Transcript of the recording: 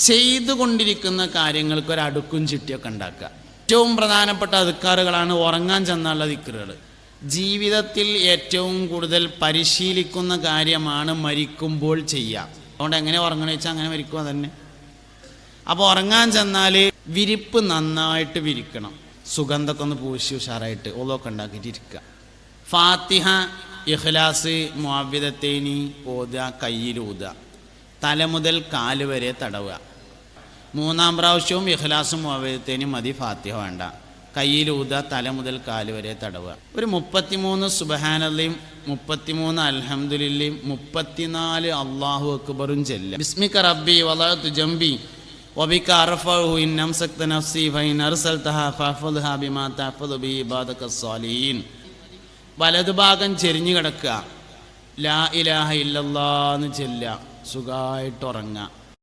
ചെയ്തുകൊണ്ടിരിക്കുന്ന കാര്യങ്ങൾക്ക് ഒരു അടുക്കും ചിട്ടിയൊക്കെ ഉണ്ടാക്കുക. ഏറ്റവും പ്രധാനപ്പെട്ട അദ്കാറുകളാണ് ഉറങ്ങാൻ ചെന്നുള്ള ദിക്റുകൾ. ജീവിതത്തിൽ ഏറ്റവും കൂടുതൽ പരിശീലിക്കുന്ന കാര്യമാണ് മരിക്കുമ്പോൾ ചെയ്യുക. അതുകൊണ്ട് എങ്ങനെ ഉറങ്ങണമെന്ന് വെച്ചാൽ അങ്ങനെ മരിക്കുക തന്നെ. അപ്പോൾ ഉറങ്ങാൻ ചെന്നാൽ വിരിപ്പ് നന്നായിട്ട് വിരിക്കണം, സുഗന്ധമൊക്കെ ഒന്ന് പൂശി ഉഷാറായിട്ട് ഒളൊക്കെ ഉണ്ടാക്കിയിട്ട് ഇരിക്കുക. ഫാത്തിഹ, ഇഖ്ലാസ്, മുഅവ്വിദത്തൈനി ഓതുക, കയ്യിലൂതുക, തല മുതൽ കാല് വരെ തടവുക. 3-ാം പ്രാവശ്യവും ഇഖ്ലാസും മുഅവ്വിദത്തൈനി മതി, ഫാത്തിഹ വേണ്ട. കയ്യിലൂതുക, തല മുതൽ കാല് വരെ തടവുക. ഒരു 33 സുബ്ഹാനല്ലയും 33 അൽഹംദുലില്ലയും 34 അല്ലാഹു അക്ബറും ചെല്ലുക. ബിസ്മിക റബ്ബി വളഅതു ജംബി വബിക അർഫഉഹു ഇൻ അംസക്ത നഫ്സി ഫഇൻ അർസൽതഹാ ഫഹ്ഫദ്ഹാ ബിമാ തഹ്ഫദു ബി ഇബാദക സ്വാലിഹീൻ. വലതുഭാഗം ചെരിഞ്ഞു കിടക്കുക, ലാ ഇലാഹ ഇല്ലല്ലാഹ് എന്ന് ചെല്ലുക, സുഖമായിട്ട് ഉറങ്ങുക.